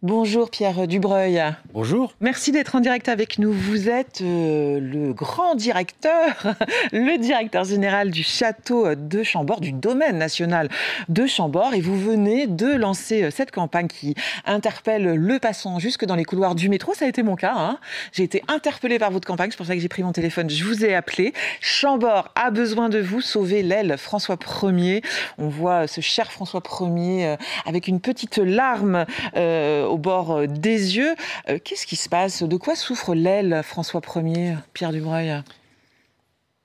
Bonjour Pierre Dubreuil. Bonjour. Merci d'être en direct avec nous. Vous êtes le grand directeur, le directeur général du château de Chambord, du domaine national de Chambord. Et vous venez de lancer cette campagne qui interpelle le passant jusque dans les couloirs du métro. Ça a été mon cas, hein. J'ai été interpellée par votre campagne, c'est pour ça que j'ai pris mon téléphone. Je vous ai appelé. Chambord a besoin de vous. Sauvez l'aile François Ier. On voit ce cher François Ier avec une petite larme au bord des yeux. Qu'est-ce qui se passe? De quoi souffre l'aile François Ier, Pierre Dubreuil?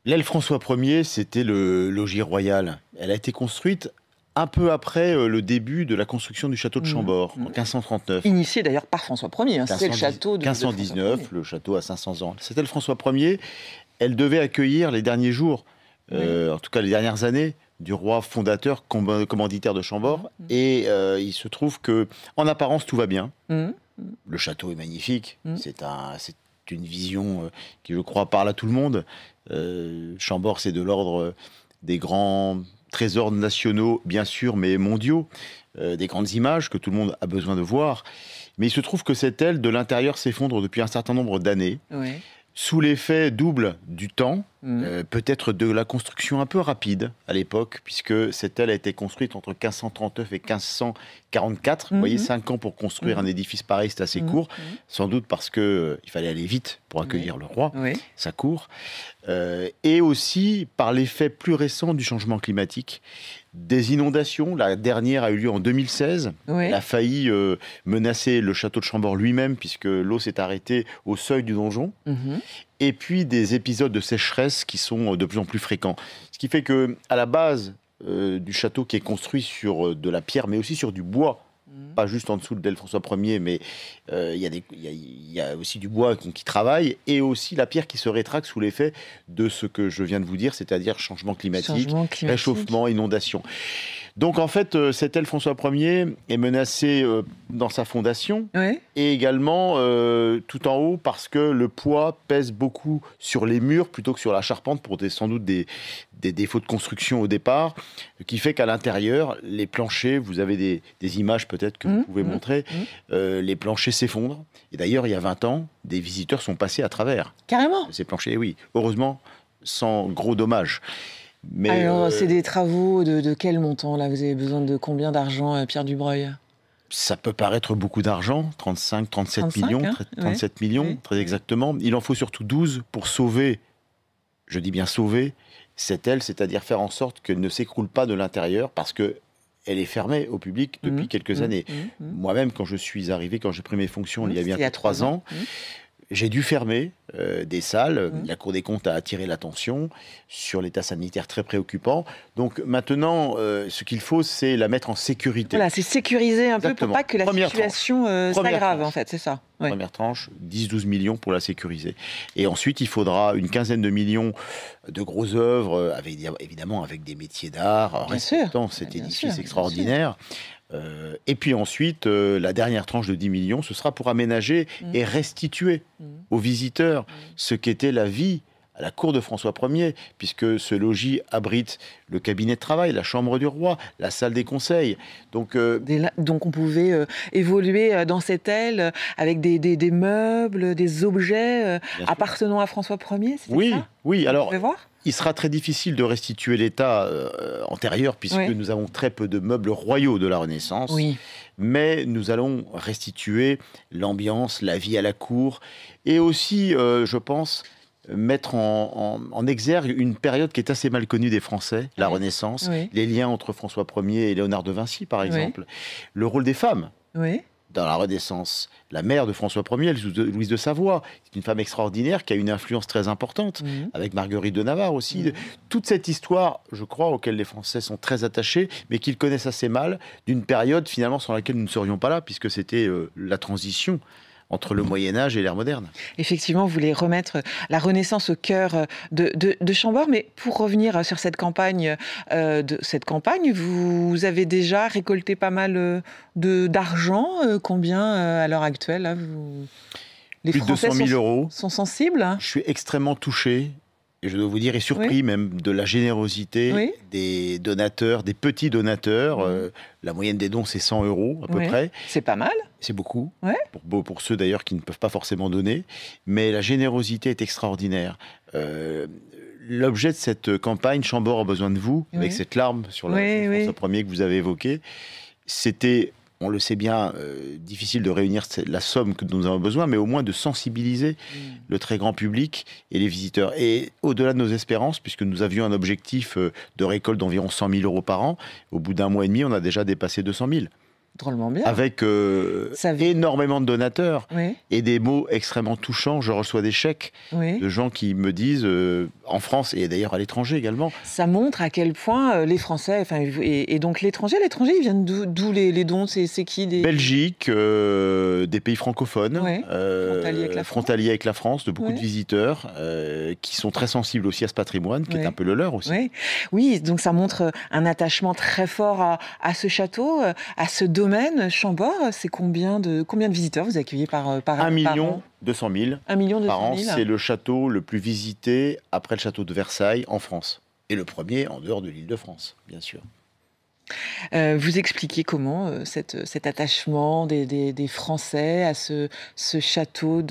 L'aile François Ier, c'était le logis royal. Elle a été construite un peu après le début de la construction du château de Chambord, en 1539. Initié d'ailleurs par François Ier, hein. C'est le château de 1519, le château a 500 ans. Cette aile François Ier, elle devait accueillir les derniers jours, en tout cas les dernières années, du roi fondateur, commanditaire de Chambord. Et il se trouve que, en apparence, tout va bien. Le château est magnifique. C'est une vision qui, je crois, parle à tout le monde. Chambord, c'est de l'ordre des grands trésors nationaux, bien sûr, mais mondiaux. Des grandes images que tout le monde a besoin de voir. Mais il se trouve que cette aile, de l'intérieur, s'effondre depuis un certain nombre d'années. Oui. Sous l'effet double du temps, peut-être de la construction un peu rapide à l'époque, puisque cette aile a été construite entre 1539 et 1544. Vous voyez, 5 ans pour construire un édifice pareil, c'est assez court. Sans doute parce qu'il fallait aller vite pour accueillir le roi, sa cour. Et aussi par l'effet plus récent du changement climatique. Des inondations, la dernière a eu lieu en 2016. Elle a failli menacer le château de Chambord lui-même, puisque l'eau s'est arrêtée au seuil du donjon. Et puis des épisodes de sécheresse qui sont de plus en plus fréquents. Ce qui fait qu'à la base du château, qui est construit sur de la pierre, mais aussi sur du bois, pas juste en dessous de l'aile François Ier, mais il y a aussi du bois qui travaille, et aussi la pierre qui se rétracte sous l'effet de ce que je viens de vous dire, c'est-à-dire changement climatique, réchauffement, inondation. Donc en fait, cette aile François Ier est menacée dans sa fondation, et également tout en haut, parce que le poids pèse beaucoup sur les murs plutôt que sur la charpente, pour sans doute des défauts de construction au départ, qui fait qu'à l'intérieur, les planchers, vous avez des images peut-être que vous pouvez montrer, les planchers s'effondrent. Et d'ailleurs, il y a 20 ans, des visiteurs sont passés à travers. Carrément. Ces planchers, oui. Heureusement, sans gros dommages. Mais alors, c'est des travaux de quel montant, là? Vous avez besoin de combien d'argent, Pierre Dubreuil? Ça peut paraître beaucoup d'argent, 37 millions, hein, 37 millions, très exactement. Il en faut surtout 12 pour sauver, je dis bien sauver, cette aile, c'est-à-dire faire en sorte qu'elle ne s'écroule pas de l'intérieur, parce que elle est fermée au public depuis quelques années. Moi-même, quand je suis arrivé, quand j'ai pris mes fonctions il y a bientôt 3 ans, j'ai dû fermer des salles. La Cour des comptes a attiré l'attention sur l'état sanitaire très préoccupant. Donc maintenant, ce qu'il faut, c'est la mettre en sécurité. Voilà, c'est sécuriser un peu pour pas que la situation s'aggrave, en fait, c'est ça. Première tranche, 10-12 millions pour la sécuriser. Et ensuite, il faudra une quinzaine de millions de grosses œuvres, évidemment avec des métiers d'art, en respectant cet édifice extraordinaire. Et puis ensuite, la dernière tranche de 10 millions, ce sera pour aménager et restituer aux visiteurs ce qu'était la vie à la cour de François Ier, puisque ce logis abrite le cabinet de travail, la chambre du roi, la salle des conseils. Donc on pouvait évoluer dans cette aile avec des meubles, des objets appartenant à François Ier, c'était ça? Oui. Alors, il sera très difficile de restituer l'état antérieur, puisque nous avons très peu de meubles royaux de la Renaissance. Mais nous allons restituer l'ambiance, la vie à la cour, et aussi, je pense, mettre en exergue une période qui est assez mal connue des Français, la Renaissance, les liens entre François Ier et Léonard de Vinci, par exemple, le rôle des femmes. Dans la Renaissance, la mère de François Ier, Louise de Savoie, c'est une femme extraordinaire qui a une influence très importante, avec Marguerite de Navarre aussi. Toute cette histoire, je crois, auquel les Français sont très attachés, mais qu'ils connaissent assez mal, d'une période finalement sans laquelle nous ne serions pas là, puisque c'était la transition entre le Moyen-Âge et l'ère moderne. Effectivement, vous voulez remettre la Renaissance au cœur de Chambord, mais pour revenir sur cette campagne, vous avez déjà récolté pas mal d'argent. Combien à l'heure actuelle là, les Français 200 000 euros. Sont sensibles? Je suis extrêmement touché et je dois vous dire, est surpris même de la générosité des donateurs, des petits donateurs. La moyenne des dons, c'est 100 € à peu près. C'est pas mal. C'est beaucoup, pour ceux d'ailleurs qui ne peuvent pas forcément donner. Mais la générosité est extraordinaire. L'objet de cette campagne, Chambord a besoin de vous, avec cette larme sur le François premier que vous avez évoqué, c'était... On le sait bien, difficile de réunir la somme que nous avons besoin, mais au moins de sensibiliser le très grand public et les visiteurs. Et au-delà de nos espérances, puisque nous avions un objectif de récolte d'environ 100 000 € par an, au bout d'un mois et demi, on a déjà dépassé 200 000. Drôlement bien. Avec énormément de donateurs et des mots extrêmement touchants. Je reçois des chèques de gens qui me disent, en France et d'ailleurs à l'étranger également. Ça montre à quel point les Français, et donc l'étranger, ils viennent d'où les dons? C'est qui Belgique, des pays francophones, frontaliers avec la France, de beaucoup de visiteurs qui sont très sensibles aussi à ce patrimoine, qui est un peu le leur aussi. Oui, donc ça montre un attachement très fort à ce château, à ce domaine. Chambord, c'est combien de visiteurs vous accueillez par 1 200 000 par an. 1 000. C'est le château le plus visité après le château de Versailles en France. Et le premier en dehors de l'Île-de-France, bien sûr. Vous expliquez comment cet attachement des Français à ce château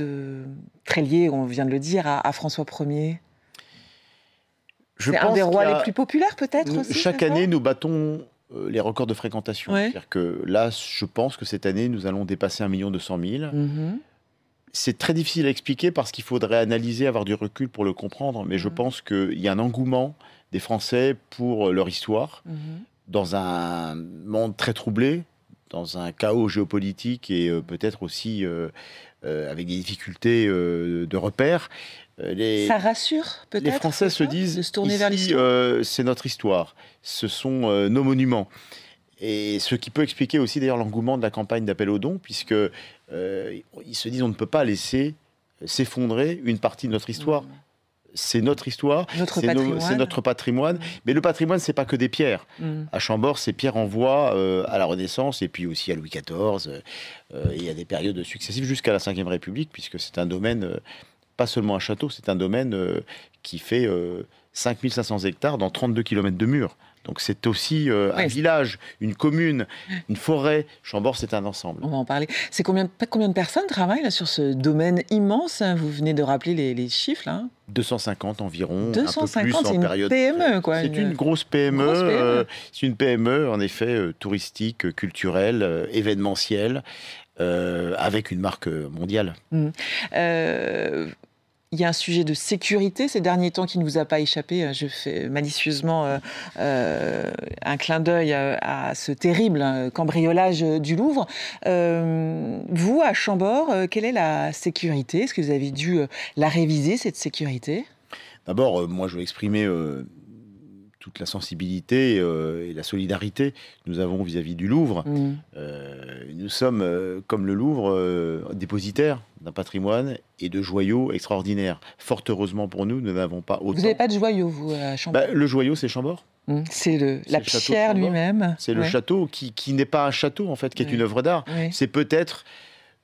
très lié, on vient de le dire, à François Ier? C'est un des rois les plus populaires peut-être aussi? Chaque année, nous battons les records de fréquentation. C'est-à-dire que là, je pense que cette année, nous allons dépasser 1 200 000. C'est très difficile à expliquer parce qu'il faudrait analyser, avoir du recul pour le comprendre. Mais je pense qu'il y a un engouement des Français pour leur histoire, dans un monde très troublé, dans un chaos géopolitique et peut-être aussi avec des difficultés de repères. Ça rassure peut-être? Les Français se disent, de se tourner vers l'histoire. C'est notre histoire, ce sont nos monuments. Et ce qui peut expliquer aussi d'ailleurs l'engouement de la campagne d'appel aux dons, puisque ils se disent on ne peut pas laisser s'effondrer une partie de notre histoire. C'est notre histoire, c'est notre patrimoine. Mais le patrimoine, c'est pas que des pierres. À Chambord, ces pierres envoient à la Renaissance et puis aussi à Louis XIV. Il y a des périodes successives jusqu'à la Ve République, puisque c'est un domaine... pas seulement un château, c'est un domaine qui fait 5500 hectares dans 32 km de murs. Donc c'est aussi un village, une commune, une forêt. Chambord, c'est un ensemble. On va en parler. C'est combien de personnes travaillent là, sur ce domaine immense? Vous venez de rappeler les chiffres, là. 250 environ, 250, un peu plus en période. C'est une PME, quoi. C'est une grosse PME. C'est une PME, en effet, touristique, culturelle, événementielle, avec une marque mondiale. Il y a un sujet de sécurité ces derniers temps qui ne vous a pas échappé. Je fais malicieusement un clin d'œil à ce terrible cambriolage du Louvre. Vous, à Chambord, quelle est la sécurité? Est-ce que vous avez dû la réviser, cette sécurité? D'abord, moi, je veux exprimer toute la sensibilité et la solidarité que nous avons vis-à-vis du Louvre. Nous sommes, comme le Louvre, dépositaires d'un patrimoine et de joyaux extraordinaires. Fort heureusement pour nous, nous n'avons pas autant... Vous n'avez pas de joyaux, vous, à Chambord? Le joyau, c'est Chambord. C'est la pierre lui-même. C'est le château qui n'est pas un château, en fait, qui est une œuvre d'art. C'est peut-être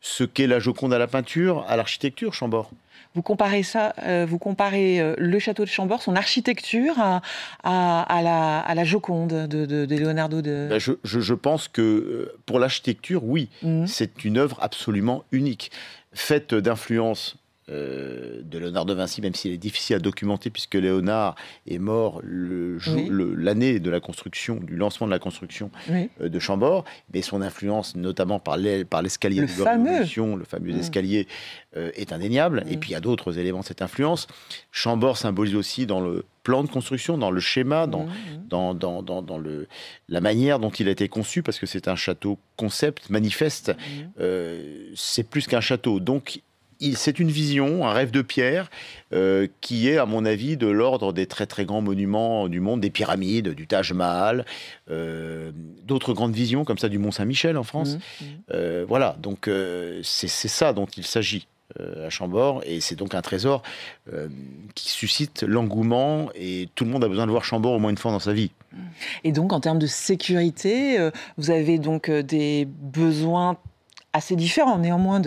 ce qu'est la Joconde à la peinture, à l'architecture, Chambord. Vous comparez le château de Chambord, son architecture, à la Joconde de Leonardo de... Je pense que pour l'architecture, oui, c'est une œuvre absolument unique, faite d'influences de Léonard de Vinci, même s'il est difficile à documenter puisque Léonard est mort l'année de la construction, du lancement de la construction de Chambord, mais son influence, notamment par l'escalier de la Révolution, le fameux escalier, est indéniable. Et puis il y a d'autres éléments de cette influence. Chambord symbolise aussi dans le plan de construction, dans le schéma, dans la manière dont il a été conçu, parce que c'est un château concept, manifeste. C'est plus qu'un château. Donc, c'est une vision, un rêve de pierre, qui est, à mon avis, de l'ordre des très très grands monuments du monde, des pyramides, du Taj Mahal, d'autres grandes visions, comme ça, du Mont-Saint-Michel en France. Voilà, donc c'est ça dont il s'agit à Chambord, et c'est donc un trésor qui suscite l'engouement, et tout le monde a besoin de voir Chambord au moins une fois dans sa vie. Et donc, en termes de sécurité, vous avez donc des besoins assez différent néanmoins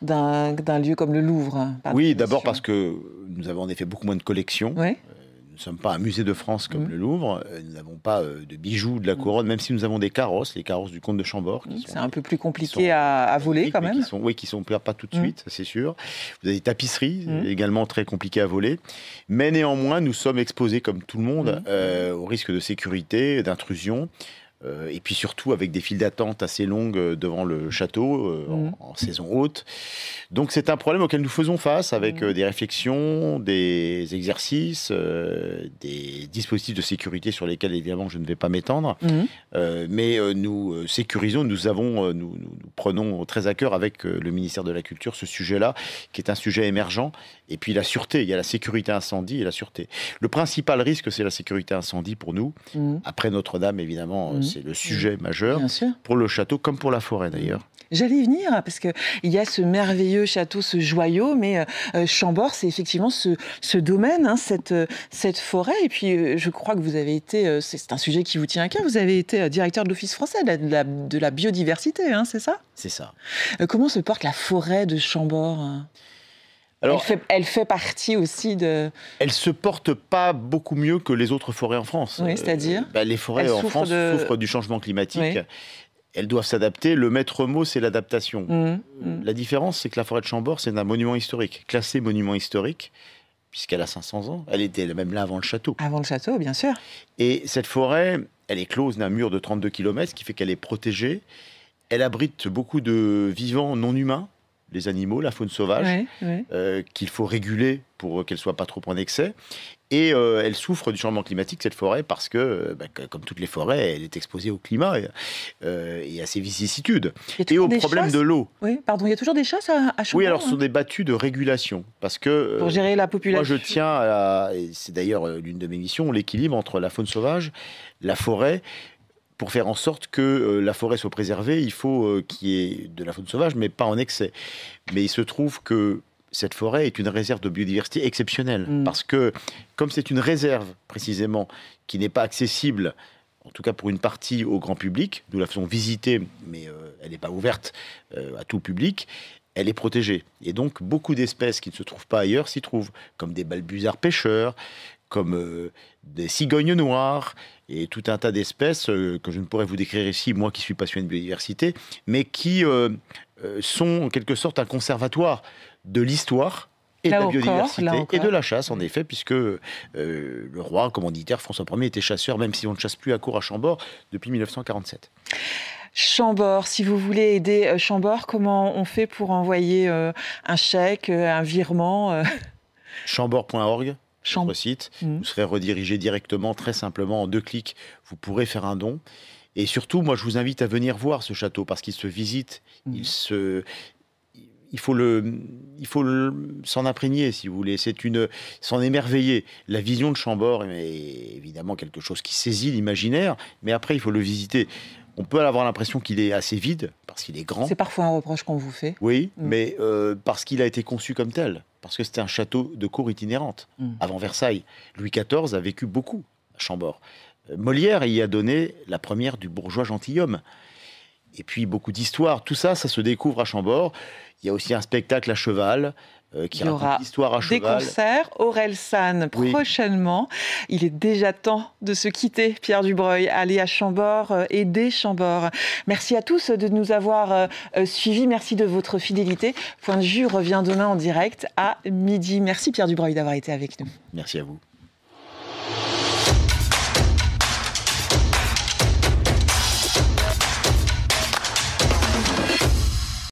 d'un lieu comme le Louvre. Oui, d'abord parce que nous avons en effet beaucoup moins de collections. Ouais. Nous ne sommes pas un musée de France comme le Louvre. Nous n'avons pas de bijoux de la couronne, même si nous avons des carrosses, les carrosses du comte de Chambord. C'est un peu plus compliqué à voler quand même. Qui sont pas tout de suite, c'est sûr. Vous avez des tapisseries, également très compliquées à voler. Mais néanmoins, nous sommes exposés, comme tout le monde, au risque de sécurité, d'intrusion. Et puis surtout avec des files d'attente assez longues devant le château en saison haute. Donc c'est un problème auquel nous faisons face avec des réflexions, des exercices, des dispositifs de sécurité sur lesquels évidemment je ne vais pas m'étendre. Mais nous sécurisons, nous prenons très à cœur avec le ministère de la Culture ce sujet-là, qui est un sujet émergent. Et puis la sûreté, il y a la sécurité incendie et la sûreté. Le principal risque, c'est la sécurité incendie pour nous. Après Notre-Dame, évidemment, c'est le sujet majeur pour le château, comme pour la forêt d'ailleurs. J'allais y venir, parce qu'il y a ce merveilleux château, ce joyau, mais Chambord, c'est effectivement ce domaine, hein, cette forêt. Et puis, je crois que vous avez été, c'est un sujet qui vous tient à cœur, vous avez été directeur de l'Office français de la biodiversité, hein, c'est ça? C'est ça. Comment se porte la forêt de Chambord? Alors, elle fait partie aussi de... Elle se porte pas beaucoup mieux que les autres forêts en France. Oui, c'est-à-dire les forêts en France souffrent du changement climatique. Oui. Elles doivent s'adapter. Le maître mot, c'est l'adaptation. La différence, c'est que la forêt de Chambord, c'est un monument historique, classé monument historique, puisqu'elle a 500 ans. Elle était même là avant le château. Avant le château, bien sûr. Et cette forêt, elle est close d'un mur de 32 km, ce qui fait qu'elle est protégée. Elle abrite beaucoup de vivants non humains, les animaux, la faune sauvage, qu'il faut réguler pour qu'elle ne soit pas trop en excès. Et elle souffre du changement climatique, cette forêt, parce que, comme toutes les forêts, elle est exposée au climat et à ses vicissitudes. Et au problème de l'eau. Oui, pardon, il y a toujours des chasses à Chambord. Oui, alors ce sont des battues de régulation. Parce que, pour gérer la population. Moi, je tiens à, et c'est d'ailleurs l'une de mes missions, l'équilibre entre la faune sauvage, la forêt. Pour faire en sorte que la forêt soit préservée, il faut qu'il y ait de la faune sauvage, mais pas en excès. Mais il se trouve que cette forêt est une réserve de biodiversité exceptionnelle. Parce que, comme c'est une réserve, précisément, qui n'est pas accessible, en tout cas pour une partie au grand public, nous la faisons visiter, mais elle n'est pas ouverte à tout le public, elle est protégée. Et donc, beaucoup d'espèces qui ne se trouvent pas ailleurs s'y trouvent, comme des balbuzards pêcheurs, comme des cigognes noires, et tout un tas d'espèces que je ne pourrais vous décrire ici, moi qui suis passionné de biodiversité, mais qui sont en quelque sorte un conservatoire de l'histoire et de la biodiversité et de la chasse, en effet, puisque le roi commanditaire François Ier était chasseur, même si on ne chasse plus à court à Chambord depuis 1947. Chambord, si vous voulez aider Chambord, comment on fait pour envoyer un chèque, un virement Chambord.org. Notre site, vous serez redirigé directement, très simplement, en 2 clics, vous pourrez faire un don. Et surtout, moi, je vous invite à venir voir ce château, parce qu'il se visite, il faut s'en imprégner, si vous voulez, s'en émerveiller. La vision de Chambord est évidemment quelque chose qui saisit l'imaginaire, mais après, il faut le visiter. On peut avoir l'impression qu'il est assez vide, parce qu'il est grand. C'est parfois un reproche qu'on vous fait. Oui, mais parce qu'il a été conçu comme tel. Parce que c'était un château de cour itinérante, avant Versailles. Louis XIV a vécu beaucoup à Chambord. Molière y a donné la première du bourgeois gentilhomme. Et puis beaucoup d'histoires. Tout ça, ça se découvre à Chambord. Il y a aussi un spectacle à cheval qui raconte l'histoire à cheval. Des concerts, Orelsan prochainement. Il est déjà temps de se quitter, Pierre Dubreuil. Aller à Chambord, aider Chambord. Merci à tous de nous avoir suivis. Merci de votre fidélité. Point de vue revient demain en direct à midi. Merci Pierre Dubreuil d'avoir été avec nous. Merci à vous.